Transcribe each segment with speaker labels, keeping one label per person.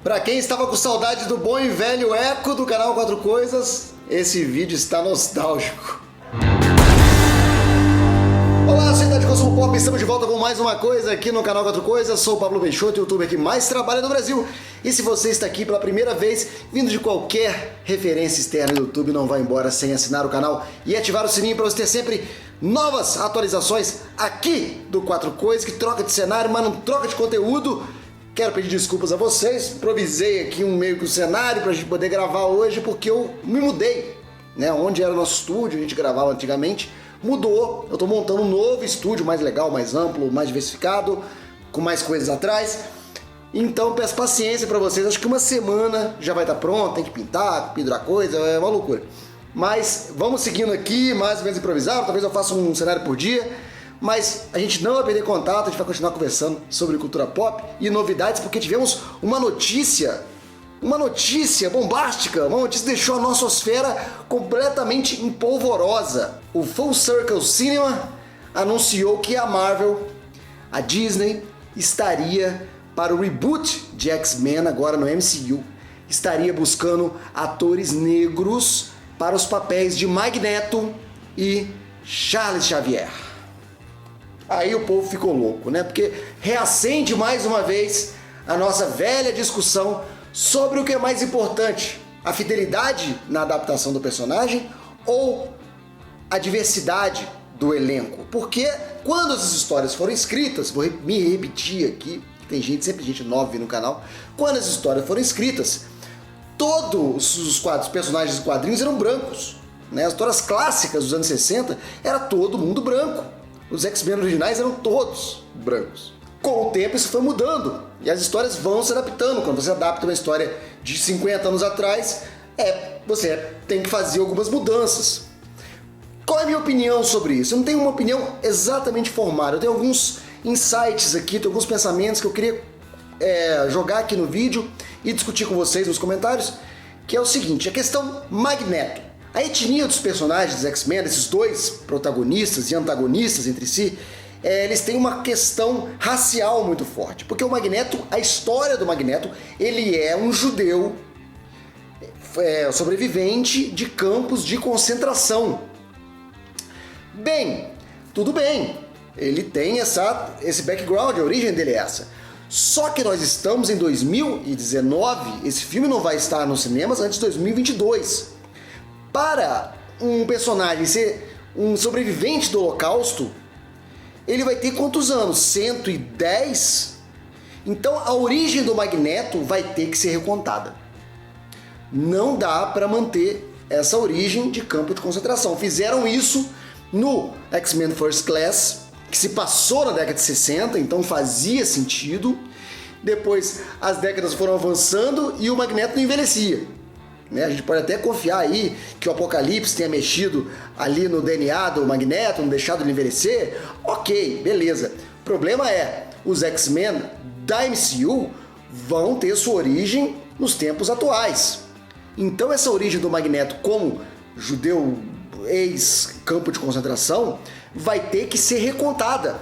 Speaker 1: Pra quem estava com saudade do bom e velho eco do canal Quatro Coisas, esse vídeo está nostálgico. Olá, sociedade Consumo Pop, estamos de volta com mais uma coisa aqui no canal Quatro Coisas. Sou o Pablo Peixoto, youtuber que mais trabalha no Brasil. E se você está aqui pela primeira vez, vindo de qualquer referência externa do YouTube, não vai embora sem assinar o canal e ativar o sininho para você ter sempre novas atualizações aqui do Quatro Coisas, que troca de cenário, mas não troca de conteúdo. Quero pedir desculpas a vocês, improvisei aqui meio que um cenário pra gente poder gravar hoje, porque eu me mudei, né? Onde era o nosso estúdio, a gente gravava antigamente, mudou. Eu tô montando um novo estúdio, mais legal, mais amplo, mais diversificado, com mais coisas atrás. Então peço paciência pra vocês, acho que uma semana já vai estar pronto, tem que pintar, pendurar coisa, é uma loucura. Mas vamos seguindo aqui, mais ou menos improvisado, talvez eu faça um cenário por dia. Mas a gente não vai perder contato, a gente vai continuar conversando sobre cultura pop e novidades, porque tivemos uma notícia bombástica, uma notícia que deixou a nossosfera completamente empolvorosa. O Full Circle Cinema anunciou que a Marvel, a Disney, estaria para o reboot de X-Men agora no MCU, estaria buscando atores negros para os papéis de Magneto e Charles Xavier. Aí o povo ficou louco, né? Porque reacende mais uma vez a nossa velha discussão sobre o que é mais importante, a fidelidade na adaptação do personagem ou a diversidade do elenco. Porque quando essas histórias foram escritas, vou me repetir aqui, tem sempre gente nova no canal, quando as histórias foram escritas, todos os personagens dos quadrinhos eram brancos, né? As histórias clássicas dos anos 60 era todo mundo branco. Os X-Men originais eram todos brancos. Com o tempo isso foi mudando e as histórias vão se adaptando. Quando você adapta uma história de 50 anos atrás, você tem que fazer algumas mudanças. Qual é a minha opinião sobre isso? Eu não tenho uma opinião exatamente formada. Eu tenho alguns insights aqui, tenho alguns pensamentos que eu queria jogar aqui no vídeo e discutir com vocês nos comentários, que é o seguinte, a questão Magneto. A etnia dos personagens dos X-Men, esses dois protagonistas e antagonistas entre si, eles têm uma questão racial muito forte. Porque o Magneto, a história do Magneto, ele é um judeu sobrevivente de campos de concentração. Bem, tudo bem, ele tem esse background, a origem dele é essa. Só que nós estamos em 2019, esse filme não vai estar nos cinemas antes de 2022. Para um personagem ser um sobrevivente do Holocausto, ele vai ter quantos anos? 110? Então a origem do Magneto vai ter que ser recontada. Não dá para manter essa origem de campo de concentração. Fizeram isso no X-Men First Class, que se passou na década de 60, então fazia sentido. Depois as décadas foram avançando e o Magneto não envelhecia. A gente pode até confiar aí que o Apocalipse tenha mexido ali no DNA do Magneto, não deixado ele envelhecer. Ok, beleza. O problema é, os X-Men da MCU vão ter sua origem nos tempos atuais. Então essa origem do Magneto como judeu ex-campo de concentração vai ter que ser recontada.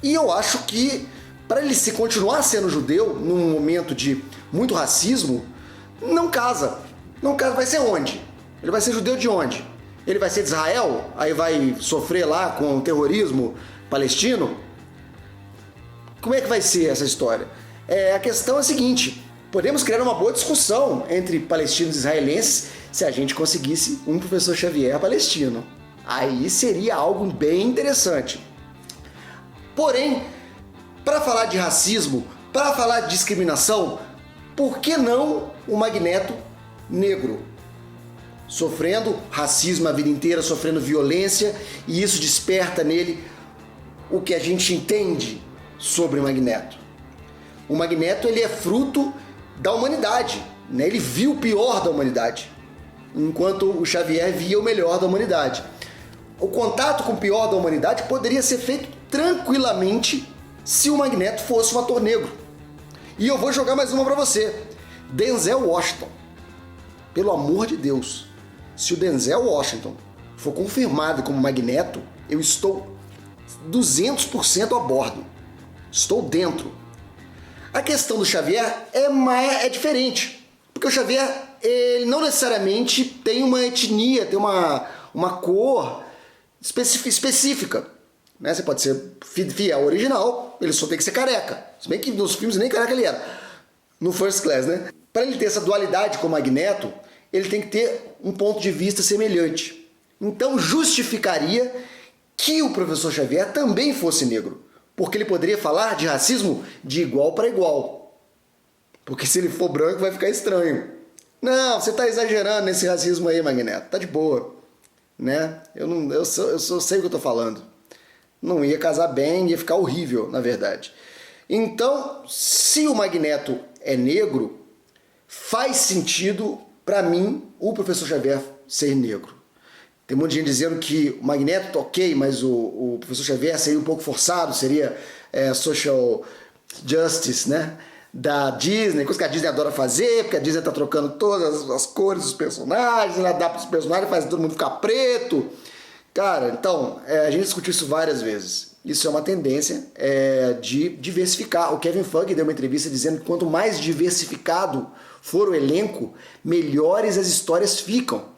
Speaker 1: E eu acho que para ele continuar sendo judeu num momento de muito racismo, não casa. Não, cara, vai ser onde? Ele vai ser judeu de onde? Ele vai ser de Israel? Aí vai sofrer lá com o terrorismo palestino? Como é que vai ser essa história? A questão é a seguinte, podemos criar uma boa discussão entre palestinos e israelenses se a gente conseguisse um professor Xavier palestino. Aí seria algo bem interessante. Porém, para falar de racismo, para falar de discriminação, por que não o Magneto negro, sofrendo racismo a vida inteira, sofrendo violência, e isso desperta nele o que a gente entende sobre o Magneto. O Magneto, ele é fruto da humanidade, né? Ele viu o pior da humanidade, enquanto o Xavier via o melhor da humanidade. O contato com o pior da humanidade poderia ser feito tranquilamente se o Magneto fosse um ator negro. E eu vou jogar mais uma para você. Denzel Washington. Pelo amor de Deus, se o Denzel Washington for confirmado como Magneto, eu estou 200% a bordo. Estou dentro. A questão do Xavier é diferente, porque o Xavier ele não necessariamente tem uma etnia, tem uma cor específica. Né? Você pode ser fiel ao original, ele só tem que ser careca. Se bem que nos filmes nem careca ele era, no First Class, né? Para ele ter essa dualidade com o Magneto, ele tem que ter um ponto de vista semelhante. Então justificaria que o professor Xavier também fosse negro, porque ele poderia falar de racismo de igual para igual. Porque se ele for branco vai ficar estranho. Não, você está exagerando nesse racismo aí, Magneto, tá de boa. Né? Eu sei o que eu tô falando. Não ia casar bem, ia ficar horrível, na verdade. Então, se o Magneto é negro, faz sentido, para mim, o professor Xavier ser negro. Tem um monte de gente dizendo que o Magneto tá ok, mas o professor Xavier seria um pouco forçado, seria social justice, né? Da Disney, coisa que a Disney adora fazer, porque a Disney tá trocando todas as cores dos personagens, ela adapta os personagens, faz todo mundo ficar preto. Cara, então, a gente discutiu isso várias vezes. Isso é uma tendência de diversificar. O Kevin Feige deu uma entrevista dizendo que quanto mais diversificado for o elenco, melhores as histórias ficam.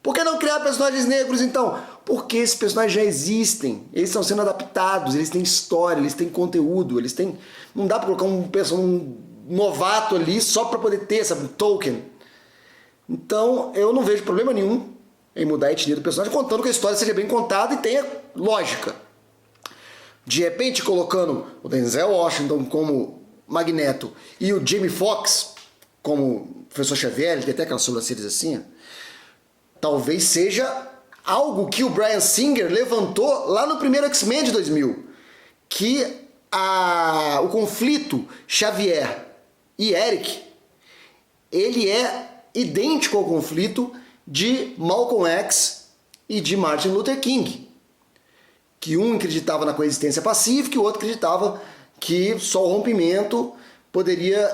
Speaker 1: Por que não criar personagens negros, então? Porque esses personagens já existem, eles estão sendo adaptados, eles têm história, eles têm conteúdo, eles têm... Não dá pra colocar um novato ali só pra poder ter, sabe, um token. Então, eu não vejo problema nenhum em mudar a etnia do personagem, contando que a história seja bem contada e tenha lógica. De repente, colocando o Denzel Washington como Magneto e o Jamie Foxx como Professor Xavier, ele tem até aquelas sobrancelhas assim, talvez seja algo que o Bryan Singer levantou lá no primeiro X-Men de 2000, que o conflito Xavier e Eric, ele é idêntico ao conflito de Malcolm X e de Martin Luther King, que um acreditava na coexistência pacífica e o outro acreditava que só o rompimento poderia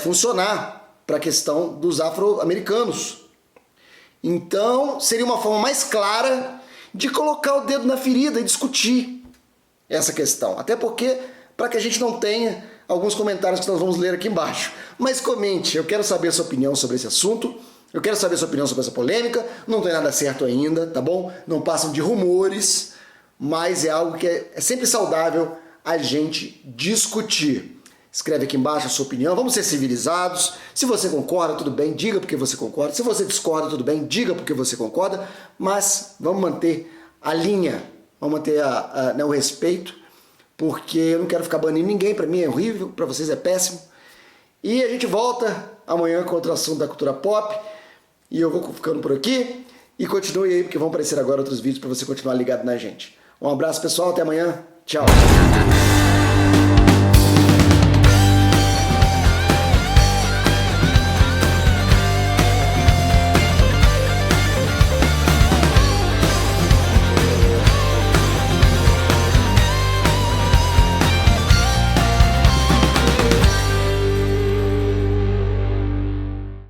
Speaker 1: funcionar para a questão dos afro-americanos. Então, seria uma forma mais clara de colocar o dedo na ferida e discutir essa questão. Até porque, para que a gente não tenha alguns comentários que nós vamos ler aqui embaixo. Mas comente, eu quero saber a sua opinião sobre esse assunto, eu quero saber a sua opinião sobre essa polêmica, não tem nada certo ainda, tá bom? Não passam de rumores, mas é algo que é sempre saudável a gente discutir. Escreve aqui embaixo a sua opinião, vamos ser civilizados. Se você concorda, tudo bem, diga porque você concorda. Se você discorda, tudo bem, diga porque você concorda. Mas vamos manter a linha, vamos manter o respeito, porque eu não quero ficar banindo ninguém, para mim é horrível, para vocês é péssimo. E a gente volta amanhã com outro assunto da cultura pop. E eu vou ficando por aqui. E continue aí, porque vão aparecer agora outros vídeos para você continuar ligado na gente. Um abraço, pessoal, até amanhã. Tchau.